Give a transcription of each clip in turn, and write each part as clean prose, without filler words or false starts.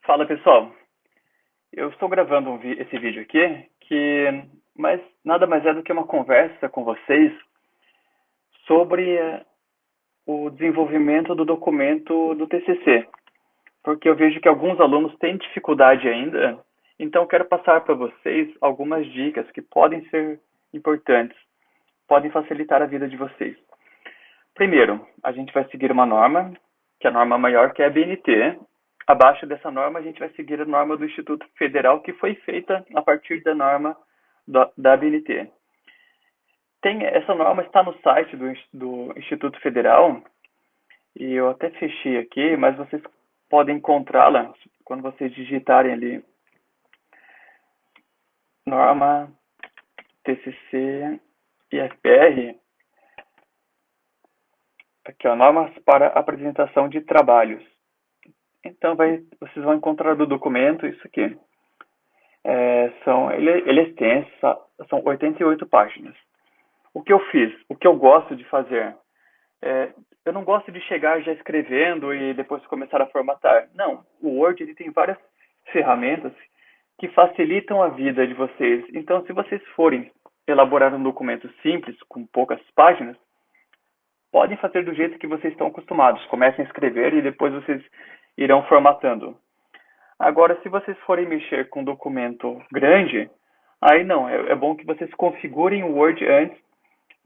Fala pessoal, eu estou gravando esse vídeo aqui mas nada mais é do que uma conversa com vocês sobre o desenvolvimento do documento do TCC, porque eu vejo que alguns alunos têm dificuldade ainda, então eu quero passar para vocês algumas dicas que podem ser importantes, podem facilitar a vida de vocês. Primeiro, a gente vai seguir uma norma, que é a norma maior, que é a BNT. Abaixo dessa norma, a gente vai seguir a norma do Instituto Federal, que foi feita a partir da norma da BNT. Essa norma está no site do Instituto Federal, e eu até fechei aqui, mas vocês podem encontrá-la quando vocês digitarem ali norma TCC IFPR. Aqui, ó, normas para apresentação de trabalhos. Então, vocês vão encontrar do documento isso aqui. Ele é extenso, são 88 páginas. O que eu fiz, o que eu gosto de fazer, eu não gosto de chegar já escrevendo e depois começar a formatar. Não, o Word ele tem várias ferramentas que facilitam a vida de vocês. Então, se vocês forem elaborar um documento simples, com poucas páginas, podem fazer do jeito que vocês estão acostumados. Comecem a escrever e depois vocês irão formatando. Agora, se vocês forem mexer com um documento grande, aí não, é bom que vocês configurem o Word antes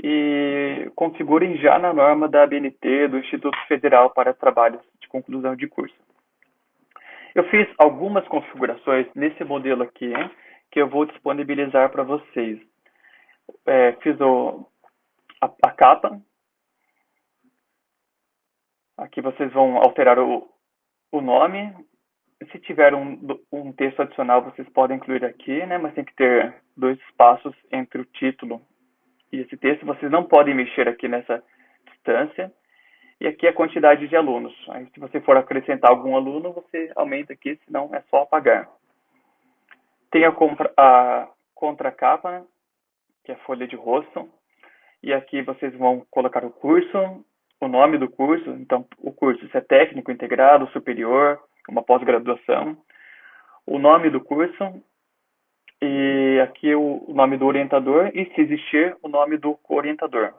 e configurem já na norma da ABNT, do Instituto Federal para Trabalhos de Conclusão de Curso. Eu fiz algumas configurações nesse modelo aqui, que eu vou disponibilizar para vocês. Fiz a capa. Aqui vocês vão alterar o nome. Se tiver um texto adicional, vocês podem incluir aqui, né? Mas tem que ter 2 espaços entre o título e esse texto. Vocês não podem mexer aqui nessa distância. E aqui a quantidade de alunos. Aí, se você for acrescentar algum aluno, você aumenta aqui, senão é só apagar. Tem a contracapa, né? Que é a folha de rosto. E aqui vocês vão colocar o curso, o nome do curso. Então, o curso, se é técnico, integrado, superior, uma pós-graduação, o nome do curso e aqui o nome do orientador e, se existir, o nome do co-orientador.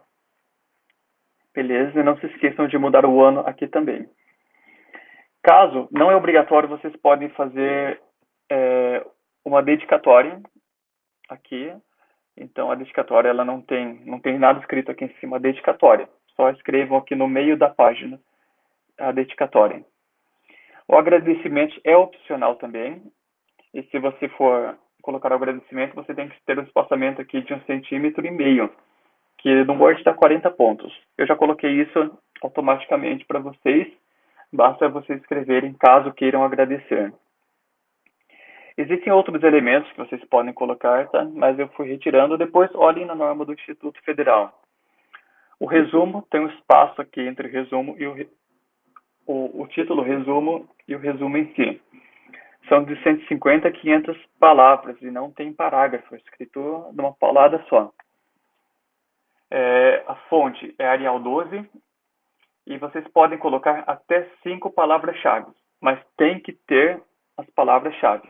Beleza? E não se esqueçam de mudar o ano aqui também. Caso não é obrigatório, vocês podem fazer uma dedicatória aqui. Então, a dedicatória ela não tem nada escrito aqui em cima, a dedicatória. Só escrevam aqui no meio da página a dedicatória. O agradecimento é opcional também. E se você for colocar o agradecimento, você tem que ter um espaçamento aqui de 1,5 cm, que no Word está 40 pontos. Eu já coloquei isso automaticamente para vocês. Basta vocês escreverem caso queiram agradecer. Existem outros elementos que vocês podem colocar, tá? Mas eu fui retirando. Depois olhem na norma do Instituto Federal. O resumo tem um espaço aqui entre o resumo e o título resumo e o resumo em si. São de 150 a 500 palavras e não tem parágrafo, é escrito de uma paulada só. A fonte é Arial 12 e vocês podem colocar até 5 palavras-chave, mas tem que ter as palavras-chave.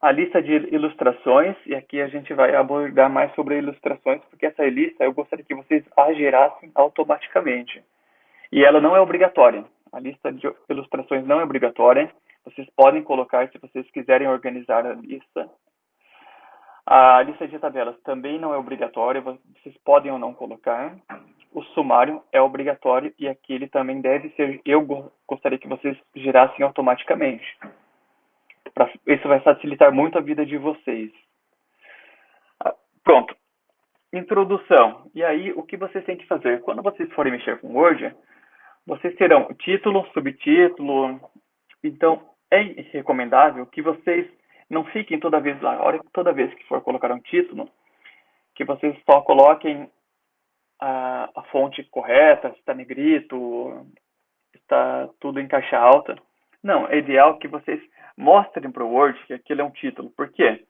A lista de ilustrações, e aqui a gente vai abordar mais sobre ilustrações, porque essa lista eu gostaria que vocês a gerassem automaticamente. E ela não é obrigatória. A lista de ilustrações não é obrigatória. Vocês podem colocar se vocês quiserem organizar a lista. A lista de tabelas também não é obrigatória. Vocês podem ou não colocar. O sumário é obrigatório e aqui ele também deve ser. Eu gostaria que vocês gerassem automaticamente. Isso vai facilitar muito a vida de vocês. Pronto. Introdução. E aí, o que vocês têm que fazer? Quando vocês forem mexer com Word, vocês terão título, subtítulo. Então, é recomendável que vocês não fiquem toda vez que for colocar um título, que vocês só coloquem a fonte correta, se está negrito, está tudo em caixa alta. Não, é ideal que vocês mostrem para o Word que aquilo é um título. Por quê?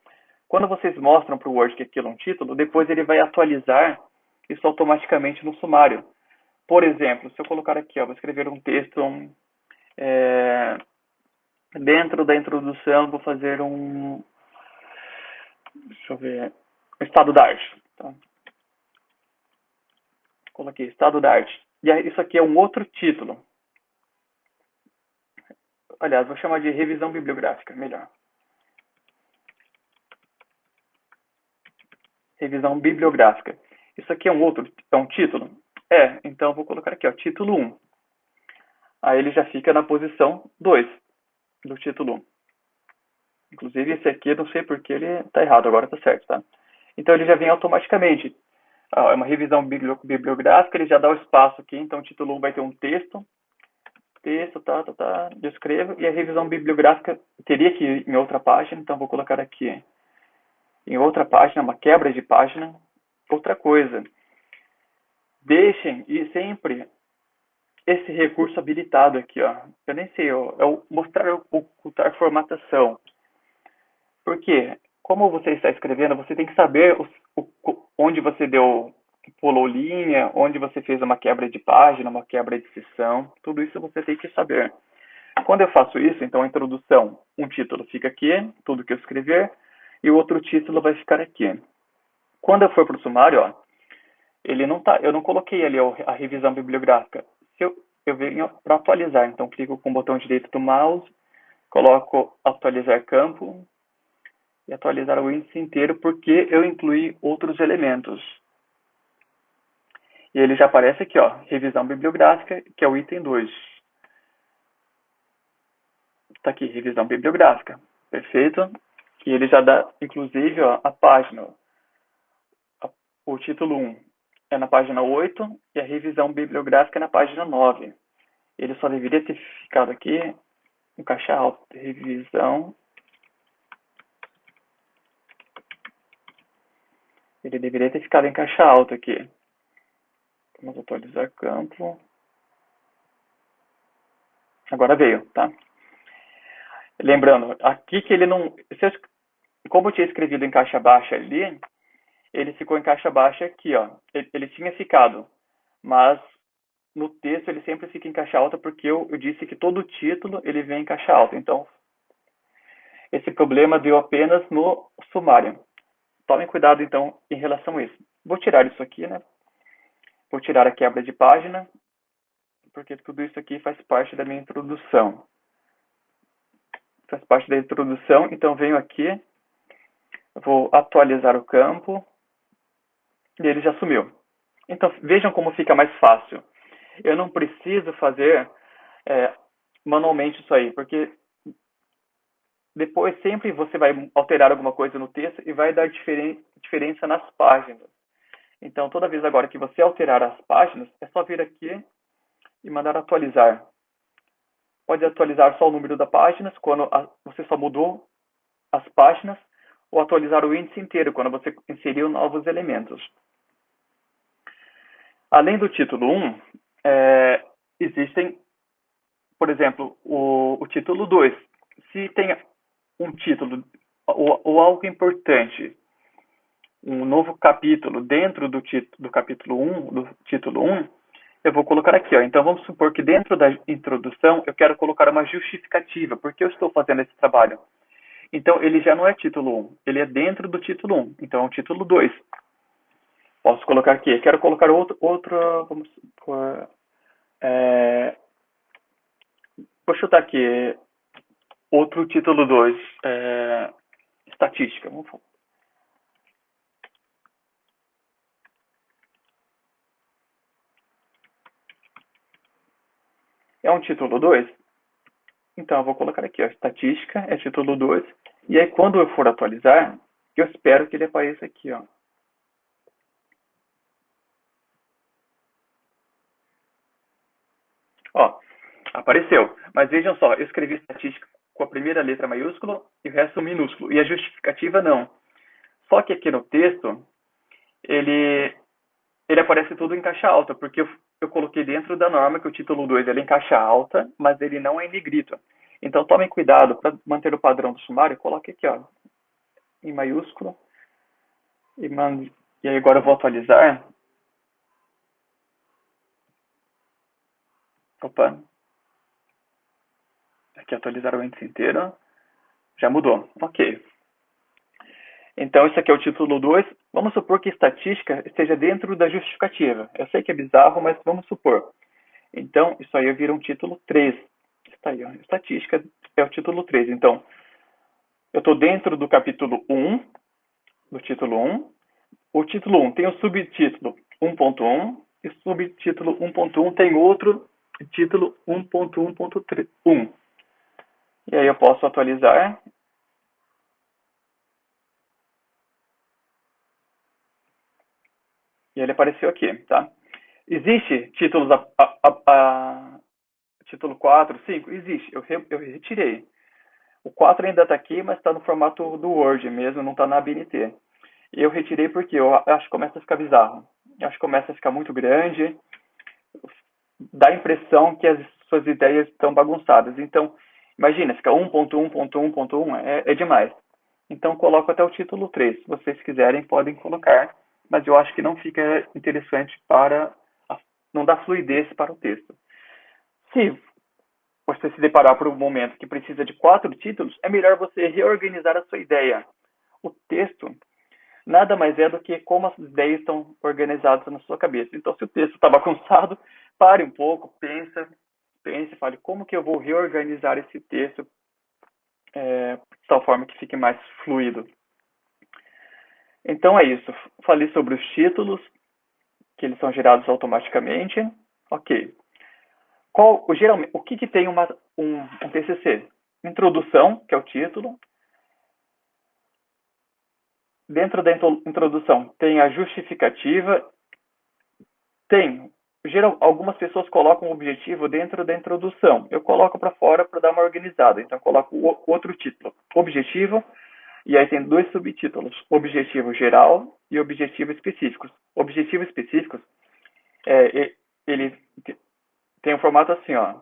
Quando vocês mostram para o Word que aquilo é um título, depois ele vai atualizar isso automaticamente no sumário. Por exemplo, se eu colocar aqui, vou escrever um texto É, dentro da introdução, vou fazer deixa eu ver, estado da arte. Tá? Coloquei estado da arte. E isso aqui é um outro título. Aliás, vou chamar de revisão bibliográfica, melhor. Revisão bibliográfica. Isso aqui é um título? Então vou colocar aqui, ó, título 1. Aí ele já fica na posição 2 do título 1. Inclusive esse aqui, eu não sei porque ele tá errado, agora tá certo, tá? Então ele já vem automaticamente. É uma revisão bibliográfica, ele já dá o espaço aqui, então o título 1 vai ter um texto, descrevo, e a revisão bibliográfica teria que ir em outra página, então vou colocar aqui em outra página, uma quebra de página. Outra coisa, deixem e sempre esse recurso habilitado aqui, ó. Eu nem sei, ó, é o mostrar ocultar formatação. Por quê? Como você está escrevendo, você tem que saber onde você pulou linha, onde você fez uma quebra de página, uma quebra de seção. Tudo isso você tem que saber. Quando eu faço isso, então a introdução, um título fica aqui, tudo que eu escrever, e o outro título vai ficar aqui. Quando eu for para o sumário, ó, ele não tá, eu não coloquei ali a revisão bibliográfica. Se eu venho para atualizar, então clico com o botão direito do mouse, coloco atualizar campo e atualizar o índice inteiro porque eu incluí outros elementos. E ele já aparece aqui, ó, revisão bibliográfica, que é o item 2. Está aqui, revisão bibliográfica. Perfeito? E ele já dá, inclusive, ó, a página. O título 1 é na página 8 e a revisão bibliográfica é na página 9. Ele só deveria ter ficado aqui em caixa alta. Revisão. Ele deveria ter ficado em caixa alta aqui. Vamos atualizar campo. Agora veio, tá? Lembrando, aqui que ele não... Como eu tinha escrevido em caixa baixa ali, ele ficou em caixa baixa aqui, ó. Ele tinha ficado, mas no texto ele sempre fica em caixa alta porque eu disse que todo título ele vem em caixa alta. Então, esse problema deu apenas no sumário. Tomem cuidado, então, em relação a isso. Vou tirar isso aqui, né? Vou tirar a quebra de página, porque tudo isso aqui faz parte da minha introdução. Faz parte da introdução, então venho aqui, vou atualizar o campo, e ele já sumiu. Então, vejam como fica mais fácil. Eu não preciso fazer manualmente isso aí, porque depois sempre você vai alterar alguma coisa no texto e vai dar diferença nas páginas. Então, toda vez agora que você alterar as páginas, é só vir aqui e mandar atualizar. Pode atualizar só o número das páginas, quando você só mudou as páginas, ou atualizar o índice inteiro, quando você inseriu novos elementos. Além do título 1, existem, por exemplo, o título 2. Se tem um título ou algo importante, um novo capítulo dentro do capítulo 1, do título 1, eu vou colocar aqui, ó. Então vamos supor que dentro da introdução eu quero colocar uma justificativa, porque eu estou fazendo esse trabalho. Então ele já não é título 1, ele é dentro do título 1, então é um título 2. Posso colocar aqui, eu quero colocar vamos supor, vou chutar aqui, outro título 2, estatística. É um título 2? Então, eu vou colocar aqui, ó, estatística é título 2. E aí, quando eu for atualizar, eu espero que ele apareça aqui, ó. Ó, apareceu. Mas vejam só, eu escrevi estatística com a primeira letra maiúscula e o resto minúsculo. E a justificativa não. Só que aqui no texto, ele aparece tudo em caixa alta, porque eu coloquei dentro da norma que o título 2 ele é em caixa alta, mas ele não é em negrito. Então tomem cuidado para manter o padrão do sumário, coloque aqui, ó, em maiúsculo e aí agora eu vou atualizar. Opa. Aqui atualizar o índice inteiro. Já mudou. Ok. Então, isso aqui é o título 2. Vamos supor que estatística esteja dentro da justificativa. Eu sei que é bizarro, mas vamos supor. Então, isso aí vira um título 3. Está aí, ó. Estatística é o título 3. Então, eu estou dentro do capítulo 1, do título 1. O título 1 tem o subtítulo 1.1 e o subtítulo 1.1 tem outro título 1.1.1. E aí eu posso atualizar. E ele apareceu aqui, tá? Existe títulos título 4, 5? Existe. Eu retirei. O 4 ainda está aqui, mas está no formato do Word mesmo, não está na ABNT. E eu retirei porque eu acho que começa a ficar bizarro. Eu acho que começa a ficar muito grande. Dá a impressão que as suas ideias estão bagunçadas. Então, imagina, fica 1.1.1.1, é demais. Então, coloco até o título 3. Se vocês quiserem, podem colocar. Mas eu acho que não fica interessante não dá fluidez para o texto. Se você se deparar por um momento que precisa de 4 títulos, é melhor você reorganizar a sua ideia. O texto nada mais é do que como as ideias estão organizadas na sua cabeça. Então, se o texto está bagunçado, pare um pouco, pense e fale como que eu vou reorganizar esse texto de tal forma que fique mais fluido. Então é isso. Falei sobre os títulos, que eles são gerados automaticamente. Ok. Geralmente, o que tem um TCC? Introdução, que é o título. Dentro da introdução tem a justificativa. Algumas pessoas colocam o objetivo dentro da introdução. Eu coloco para fora para dar uma organizada. Então, eu coloco outro título. Objetivo. E aí tem 2 subtítulos. Objetivo geral e objetivo específicos. Objetivos específicos, ele tem um formato assim, ó.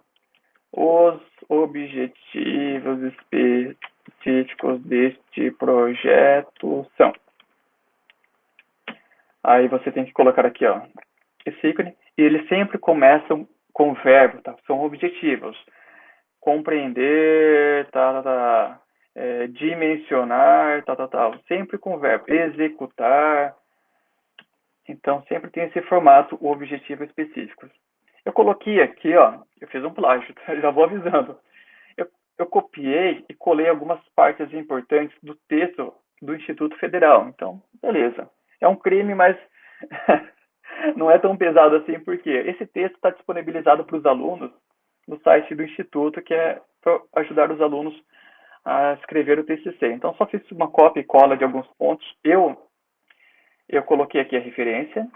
Os objetivos específicos deste projeto são. Aí você tem que colocar aqui, ó, esse ícone. E eles sempre começam com o verbo, tá? São objetivos. Compreender, dimensionar, sempre com o verbo. Executar. Então, sempre tem esse formato, o objetivo específico. Eu coloquei aqui, ó, eu fiz um plágio, tá? Já vou avisando. Eu copiei e colei algumas partes importantes do texto do Instituto Federal. Então, beleza. É um crime, mas não é tão pesado assim, porque esse texto está disponibilizado para os alunos no site do Instituto, que é para ajudar os alunos a escrever o TCC. Então, só fiz uma cópia e cola de alguns pontos. Eu coloquei aqui a referência,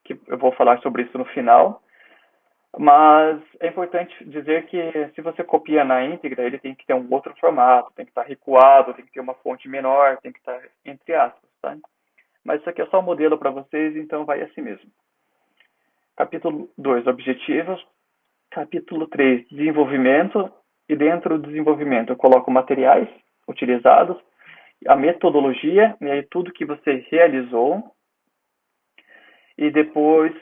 que eu vou falar sobre isso no final. Mas é importante dizer que se você copia na íntegra, ele tem que ter um outro formato, tem que estar recuado, tem que ter uma fonte menor, tem que estar entre aspas, tá? Mas isso aqui é só um modelo para vocês, então vai assim mesmo. Capítulo 2, objetivos. Capítulo 3, desenvolvimento. E dentro do desenvolvimento eu coloco materiais utilizados, a metodologia, e aí tudo que você realizou. E depois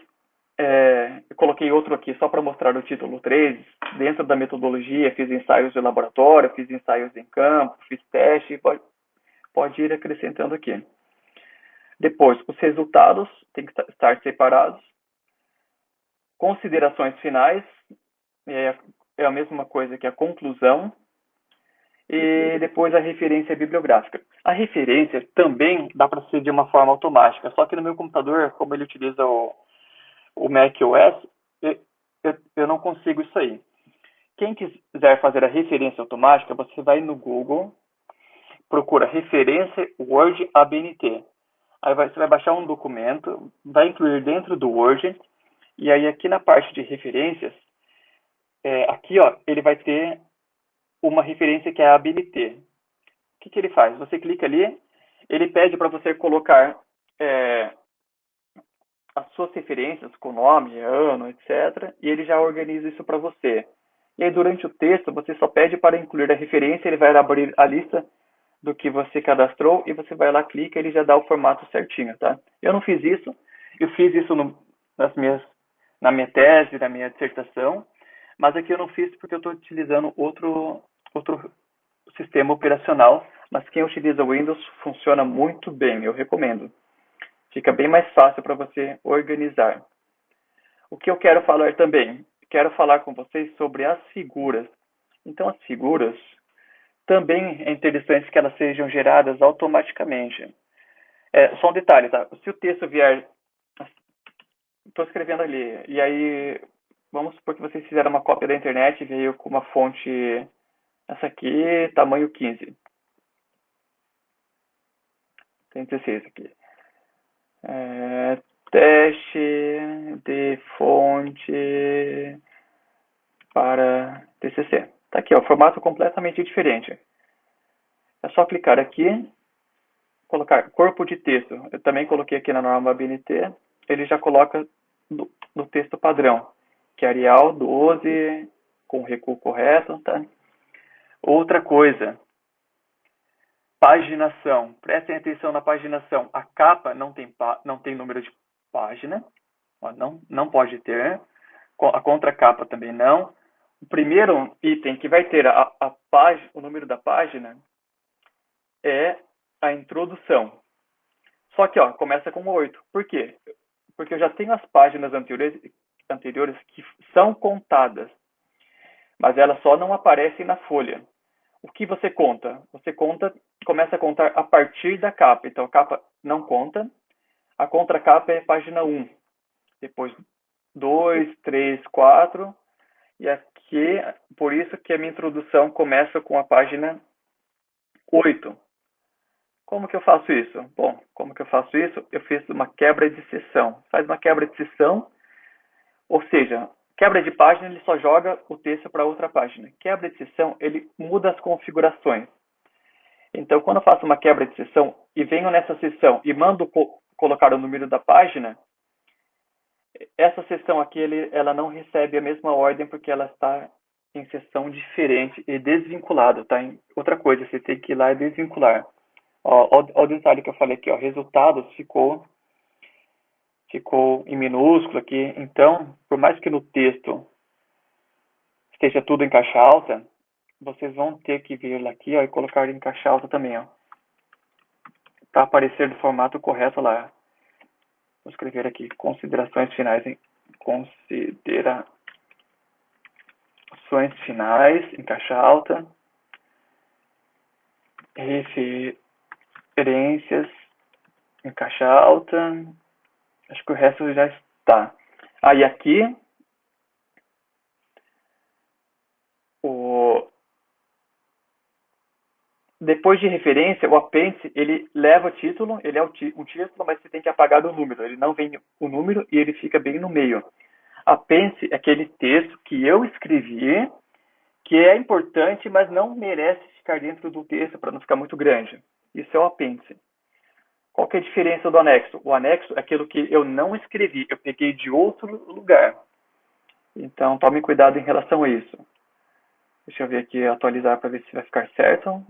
eu coloquei outro aqui só para mostrar o título 3. Dentro da metodologia, fiz ensaios de laboratório, fiz ensaios em campo, fiz teste, pode ir acrescentando aqui. Depois, os resultados têm que estar separados. Considerações finais, é a mesma coisa que a conclusão. E depois a referência bibliográfica. A referência também dá para ser de uma forma automática, só que no meu computador, como ele utiliza o macOS, eu não consigo isso aí. Quem quiser fazer a referência automática, você vai no Google, procura referência Word ABNT. Aí você vai baixar um documento, vai incluir dentro do Word, e aí aqui na parte de referências, aqui ó, ele vai ter uma referência que é a ABNT. O que ele faz? Você clica ali, ele pede para você colocar as suas referências com nome, ano, etc. E ele já organiza isso para você. E aí, durante o texto, você só pede para incluir a referência, ele vai abrir a lista do que você cadastrou e você vai lá, clica, ele já dá o formato certinho, tá? Eu não fiz isso, eu fiz isso na minha tese, na minha dissertação, mas aqui eu não fiz porque eu estou utilizando outro outro sistema operacional, mas quem utiliza Windows funciona muito bem, eu recomendo. Fica bem mais fácil para você organizar. O que eu quero falar também? Quero falar com vocês sobre as figuras. Então, as figuras também é interessante que elas sejam geradas automaticamente. Só um detalhe, tá? Se o texto vier, estou escrevendo ali, e aí vamos supor que vocês fizeram uma cópia da internet e veio com uma fonte, essa aqui, tamanho 15. Tem 16 aqui. Teste de fonte para TCC. Tá aqui, ó, formato completamente diferente. É só clicar aqui, colocar corpo de texto. Eu também coloquei aqui na norma BNT, ele já coloca no texto padrão, que é Arial 12, com o recuo correto, tá? Outra coisa, paginação. Prestem atenção na paginação. A capa não tem número de página, ó, não pode ter. A contracapa também não. O primeiro item que vai ter o número da página é a introdução. Só que ó, começa com 8. Por quê? Porque eu já tenho as páginas anteriores que são contadas, mas elas só não aparecem na folha. O que você conta? Você começa a contar a partir da capa. Então a capa não conta, a contracapa é página 1, depois 2, 3, 4, e aqui, por isso que a minha introdução começa com a página 8. Como que eu faço isso? Bom, como que eu faço isso? Eu fiz uma quebra de seção. Faz uma quebra de seção, ou seja, quebra de página ele só joga o texto para outra página. Quebra de seção ele muda as configurações. Então, quando eu faço uma quebra de seção e venho nessa seção e mando colocar o número da página, essa seção aqui ela não recebe a mesma ordem porque ela está em seção diferente e desvinculada, tá? Outra coisa, você tem que ir lá e desvincular. Ó, o detalhe que eu falei aqui, ó, resultados ficou em minúsculo aqui. Então, por mais que no texto esteja tudo em caixa alta, vocês vão ter que vir aqui, ó, e colocar em caixa alta também, ó, para aparecer do formato correto lá. Vou escrever aqui considerações finais em considerações finais em caixa alta, referências em caixa alta. Acho que o resto já está. Aí aqui depois de referência, o apêndice, ele leva o título, ele é o título, mas você tem que apagar o número. Ele não vem o número e ele fica bem no meio. Apêndice é aquele texto que eu escrevi, que é importante, mas não merece ficar dentro do texto para não ficar muito grande. Isso é o apêndice. Qual que é a diferença do anexo? O anexo é aquilo que eu não escrevi, eu peguei de outro lugar. Então, tome cuidado em relação a isso. Deixa eu ver aqui, atualizar para ver se vai ficar certo.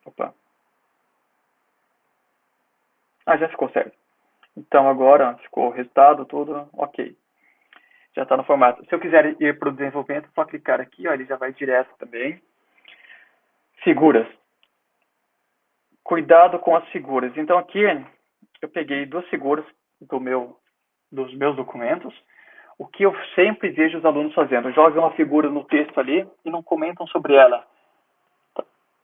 Opa. Já ficou certo. Então agora ficou o resultado, tudo ok. Já está no formato. Se eu quiser ir para o desenvolvimento, é só clicar aqui, ó, ele já vai direto também. Figuras. Cuidado com as figuras. Então aqui eu peguei 2 figuras dos meus documentos. O que eu sempre vejo os alunos fazendo, jogam uma figura no texto ali e não comentam sobre ela.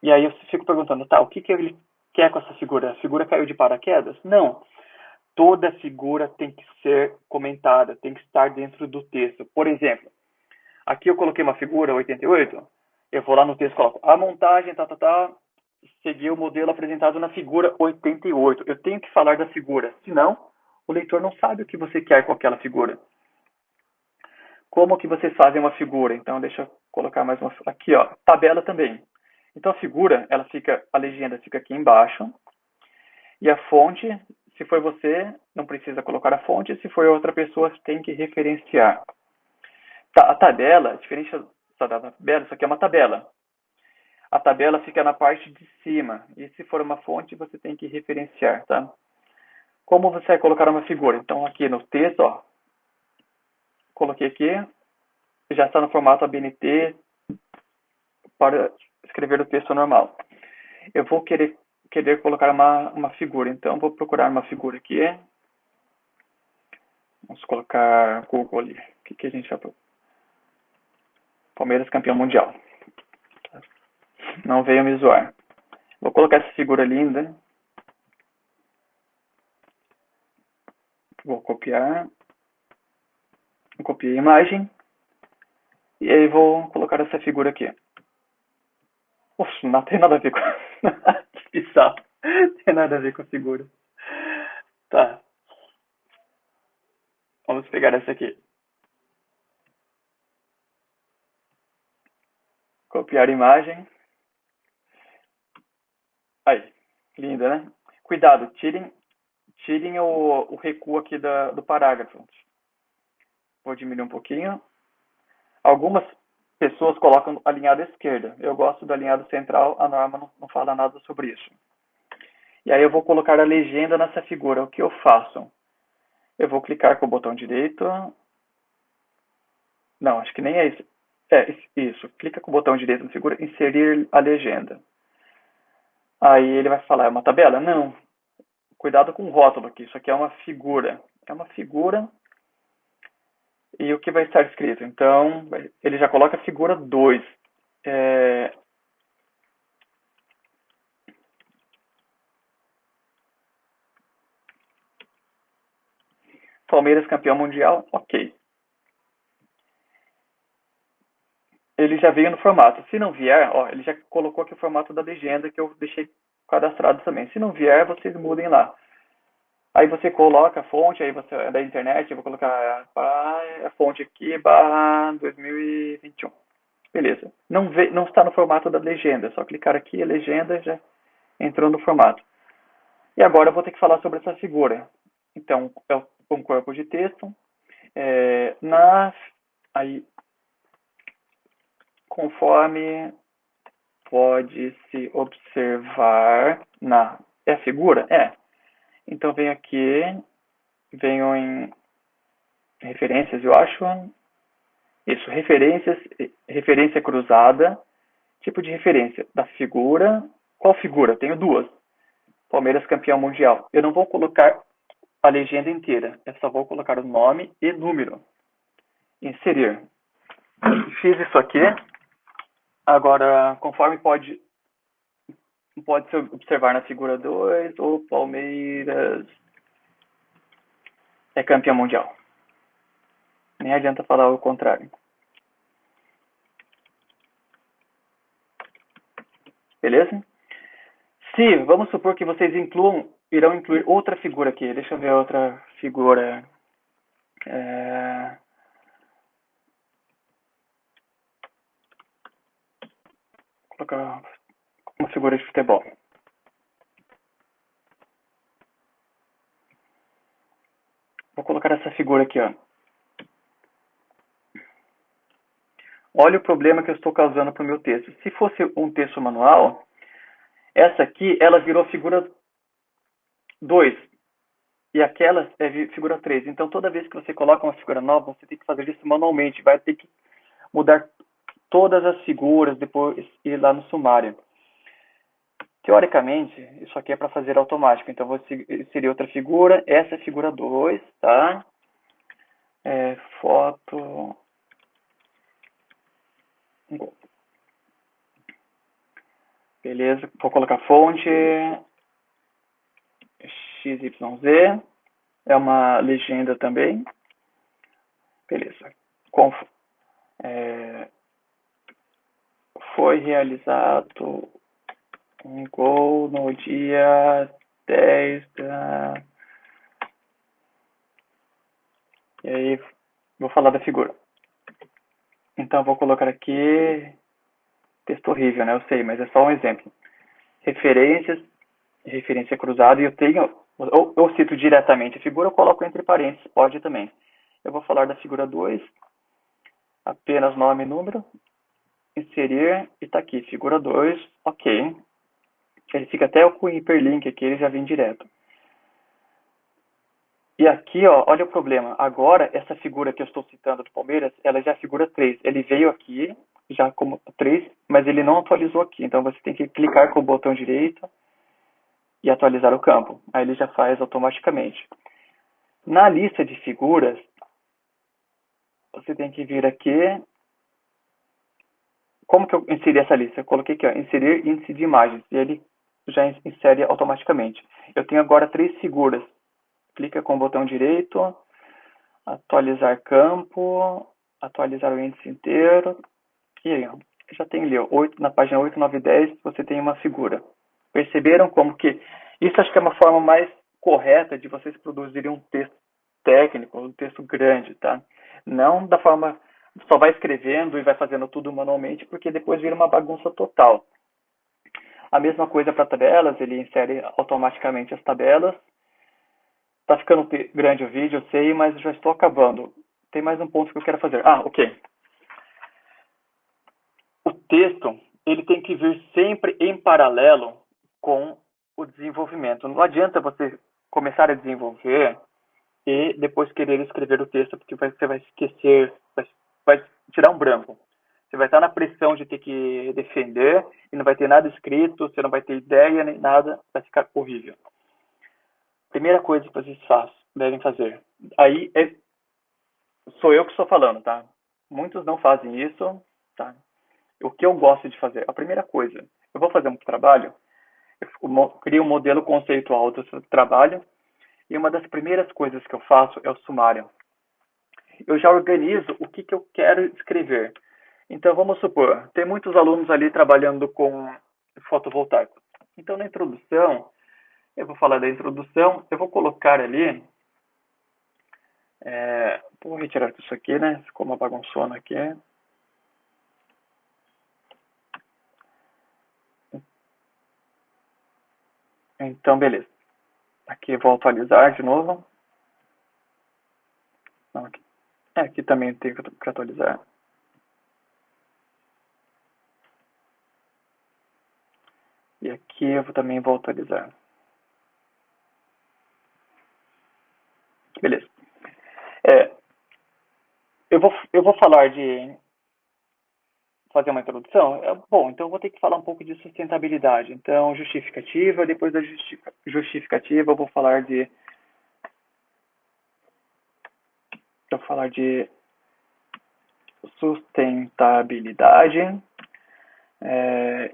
E aí eu fico perguntando, tá, o que ele quer com essa figura? A figura caiu de paraquedas? Não. Toda figura tem que ser comentada, tem que estar dentro do texto. Por exemplo, aqui eu coloquei uma figura 88, eu vou lá no texto e coloco a montagem, seguiu o modelo apresentado na figura 88. Eu tenho que falar da figura, senão o leitor não sabe o que você quer com aquela figura. Como que vocês fazem uma figura? Então, deixa eu colocar mais uma... Aqui, ó, tabela também. Então, a figura, a legenda fica aqui embaixo, e a fonte, se for você, não precisa colocar a fonte, se for outra pessoa, tem que referenciar. A tabela, diferente da tabela, isso aqui é uma tabela. A tabela fica na parte de cima, e se for uma fonte, você tem que referenciar, tá? Como você vai colocar uma figura? Então, aqui no texto, ó, coloquei aqui, já está no formato ABNT para escrever o texto normal. Eu vou querer colocar uma figura, então vou procurar uma figura aqui. Vamos colocar Google ali. O que a gente já... Palmeiras campeão mundial. Não veio me zoar. Vou colocar essa figura linda. Vou copiar. Copiei a imagem. E aí vou colocar essa figura aqui. Ufa, não tem nada a ver com... que bizarro. Não tem nada a ver com a figura. Tá. Vamos pegar essa aqui. Copiar a imagem. Aí. Linda, né? Cuidado, tirem o recuo aqui do parágrafo. Vou diminuir um pouquinho. Algumas pessoas colocam alinhado à esquerda. Eu gosto do alinhado central, a norma não fala nada sobre isso. E aí eu vou colocar a legenda nessa figura. O que eu faço? Eu vou clicar com o botão direito. Não, acho que nem é isso. É, isso. Clica com o botão direito na figura, inserir a legenda. Aí ele vai falar, é uma tabela? Não. Cuidado com o rótulo aqui. Isso aqui é uma figura. É uma figura. E o que vai estar escrito? Então, ele já coloca a figura 2. Palmeiras campeão mundial, ok. Ele já veio no formato. Se não vier, ó, ele já colocou aqui o formato da legenda que eu deixei cadastrado também. Se não vier, vocês mudem lá. Aí você coloca a fonte, aí você é da internet, eu vou colocar a fonte aqui, barra 2021. Beleza. Não está no formato da legenda, é só clicar aqui, a legenda já entrou no formato. E agora eu vou ter que falar sobre essa figura. Então, é um corpo de texto. Aí, conforme pode-se observar na... É a figura? É. Então, venho aqui, venho em referências, eu acho. Isso, referências, referência cruzada, tipo de referência da figura. Qual figura? Tenho duas. Palmeiras campeão mundial. Eu não vou colocar a legenda inteira, eu só vou colocar o nome e número. Inserir. Fiz isso aqui. Agora, conforme pode se observar na figura 2, o Palmeiras é campeão mundial. Nem adianta falar o contrário. Beleza? Se, vamos supor que vocês irão incluir outra figura aqui. Deixa eu ver outra figura. Vou colocar uma figura de futebol. Vou colocar essa figura aqui, ó. Olha o problema que eu estou causando para o meu texto. Se fosse um texto manual, essa aqui, ela virou figura 2. E aquela é figura 3. Então, toda vez que você coloca uma figura nova, você tem que fazer isso manualmente. Vai ter que mudar todas as figuras, depois ir lá no sumário. Teoricamente, isso aqui é para fazer automático. Então, vou inserir outra figura. Essa é a figura 2, tá? Foto... Beleza, vou colocar fonte XYZ, é uma legenda também. Beleza. Foi realizado um gol no dia 10 da... E aí, vou falar da figura. Então, vou colocar aqui... Texto horrível, né? Eu sei, mas é só um exemplo. Referências, referência cruzada, e eu tenho... Ou eu cito diretamente a figura, eu coloco entre parênteses, pode também. Eu vou falar da figura 2, apenas nome e número, inserir, e tá aqui, figura 2, ok. Ele fica até com o hiperlink aqui, ele já vem direto. E aqui, ó, olha o problema. Agora, essa figura que eu estou citando do Palmeiras, ela já é a figura 3. Ele veio aqui, já como 3, mas ele não atualizou aqui. Então, você tem que clicar com o botão direito e atualizar o campo. Aí ele já faz automaticamente. Na lista de figuras, você tem que vir aqui. Como que eu inseri essa lista? Eu coloquei aqui, ó, inserir índice de imagens. E ele já insere automaticamente. Eu tenho agora 3 figuras. Clica com o botão direito, atualizar campo, atualizar o índice inteiro. E aí, ó, já tem ali, ó, na página 8, 9 e 10, você tem uma figura. Perceberam como que... Isso acho que é uma forma mais correta de vocês produzirem um texto técnico, um texto grande, tá? Não da forma... Só vai escrevendo e vai fazendo tudo manualmente, porque depois vira uma bagunça total. A mesma coisa para tabelas, ele insere automaticamente as tabelas. Tá ficando grande o vídeo, eu sei, mas já estou acabando. Tem mais um ponto que eu quero fazer. Ah, ok. O texto, ele tem que vir sempre em paralelo com o desenvolvimento. Não adianta você começar a desenvolver e depois querer escrever o texto, porque você vai esquecer, vai tirar um branco. Você vai estar na pressão de ter que defender e não vai ter nada escrito, você não vai ter ideia nem nada, vai ficar horrível. Primeira coisa que vocês devem fazer. Aí sou eu que estou falando, tá? Muitos não fazem isso, tá? O que eu gosto de fazer? A primeira coisa, eu vou fazer um trabalho, eu crio um modelo conceitual do seu trabalho e uma das primeiras coisas que eu faço é o sumário. Eu já organizo o que eu quero escrever. Então, vamos supor, tem muitos alunos ali trabalhando com fotovoltaico. Então, na introdução, eu vou falar da introdução, eu vou colocar ali, vou retirar isso aqui, né? Ficou uma bagunçona aqui. Então, beleza. Aqui eu vou atualizar de novo. Não, aqui também tem que atualizar. E aqui eu também vou atualizar. Beleza. Eu vou falar de fazer uma introdução. Bom, então eu vou ter que falar um pouco de sustentabilidade. Então, justificativa, depois da justificativa eu vou falar de sustentabilidade,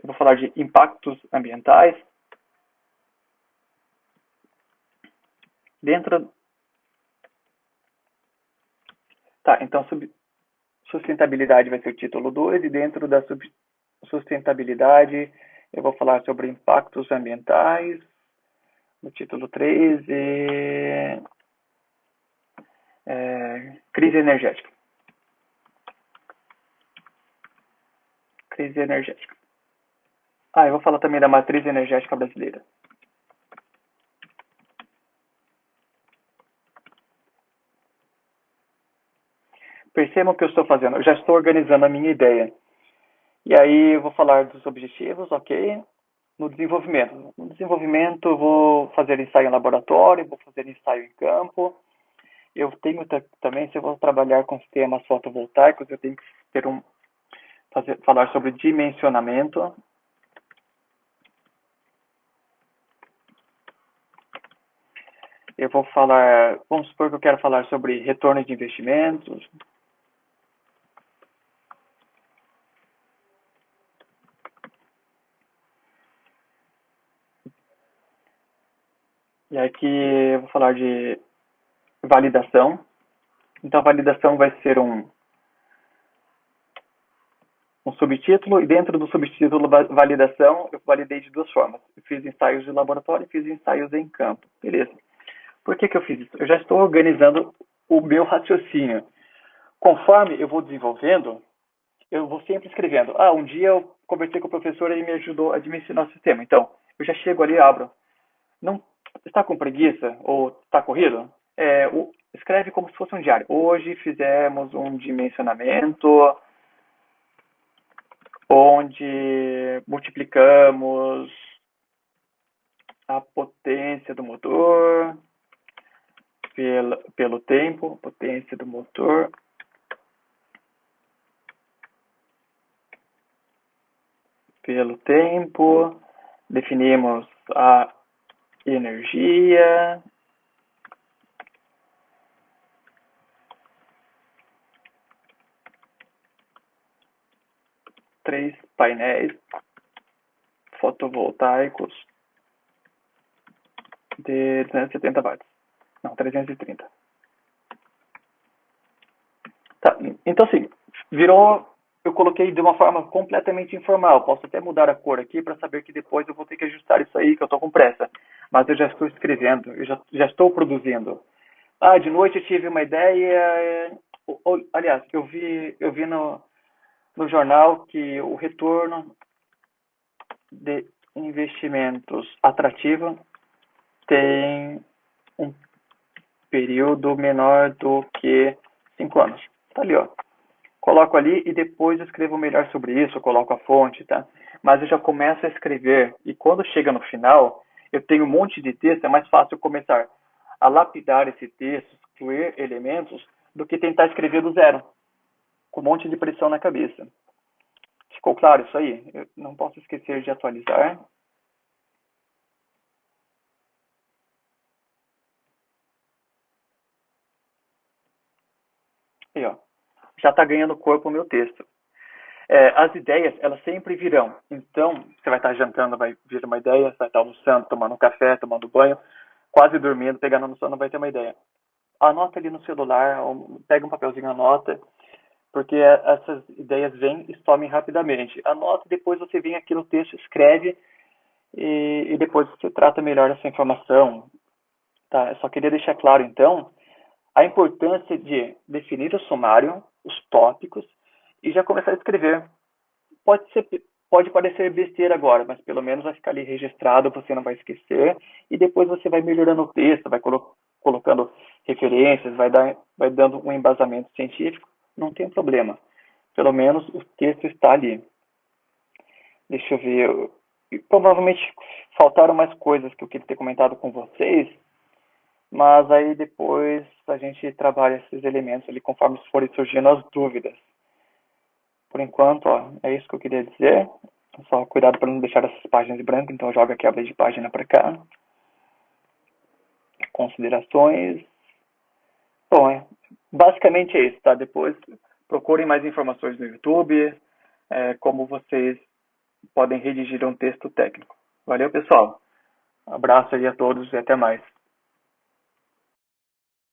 vou falar de impactos ambientais. Dentro. Tá, então sustentabilidade vai ser o título 2 e dentro da sustentabilidade eu vou falar sobre impactos ambientais, no título 3 e crise energética. Crise energética. Ah, eu vou falar também da matriz energética brasileira. Percebam o que eu estou fazendo. Eu já estou organizando a minha ideia. E aí eu vou falar dos objetivos, ok? No desenvolvimento eu vou fazer ensaio em laboratório, vou fazer ensaio em campo. Eu tenho também, se eu vou trabalhar com sistemas fotovoltaicos, eu tenho que ter falar sobre dimensionamento. Eu vou falar, vamos supor que eu quero falar sobre retorno de investimentos. E aqui eu vou falar de validação. Então, a validação vai ser um subtítulo, e dentro do subtítulo validação, eu validei de duas formas. Eu fiz ensaios de laboratório e fiz ensaios em campo. Beleza. Por que eu fiz isso? Eu já estou organizando o meu raciocínio. Conforme eu vou desenvolvendo, eu vou sempre escrevendo. Ah, um dia eu conversei com o professor e ele me ajudou a dimensionar o sistema. Então, eu já chego ali e abro. Não está com preguiça ou está corrido? Escreve como se fosse um diário. Hoje fizemos um dimensionamento onde multiplicamos a potência do motor, pelo tempo, potência do motor. Pelo tempo, definimos a energia, três painéis fotovoltaicos de 270 watts. Não, 330. Tá, então assim, virou, eu coloquei de uma forma completamente informal. Posso até mudar a cor aqui para saber que depois eu vou ter que ajustar isso aí, que eu estou com pressa. Mas eu já estou escrevendo, eu já estou produzindo. Ah, de noite eu tive uma ideia. Aliás, eu vi no jornal que o retorno de investimentos atrativo tem um período menor do que 5 anos. Tá ali, ó. Coloco ali e depois eu escrevo melhor sobre isso, coloco a fonte, tá? Mas eu já começo a escrever e quando chega no final, eu tenho um monte de texto, é mais fácil começar a lapidar esse texto, excluir elementos, do que tentar escrever do zero, com um monte de pressão na cabeça. Ficou claro isso aí? Eu não posso esquecer de atualizar. Aí, ó. Já está ganhando corpo o meu texto. As ideias, elas sempre virão. Então, você vai estar jantando, vai vir uma ideia, você vai estar almoçando, tomando um café, tomando banho, quase dormindo, pegando no sono, vai ter uma ideia. Anota ali no celular, ou pega um papelzinho, anota, porque essas ideias vêm e somem rapidamente. Anota e depois você vem aqui no texto, escreve e depois você trata melhor essa informação. Tá? Eu só queria deixar claro, então, a importância de definir o sumário, os tópicos, e já começar a escrever. Pode ser, pode parecer besteira agora, mas pelo menos vai ficar ali registrado, você não vai esquecer, e depois você vai melhorando o texto, vai colocando referências, vai dando um embasamento científico, não tem problema. Pelo menos o texto está ali. Deixa eu ver. E provavelmente faltaram mais coisas que eu queria ter comentado com vocês, mas aí depois a gente trabalha esses elementos ali conforme forem surgindo as dúvidas. Por enquanto, ó, é isso que eu queria dizer. Só cuidado para não deixar essas páginas brancas, então joga a quebra de página para cá. Considerações. Bom, basicamente é isso, tá? Depois procurem mais informações no YouTube, como vocês podem redigir um texto técnico. Valeu, pessoal. Um abraço aí a todos e até mais.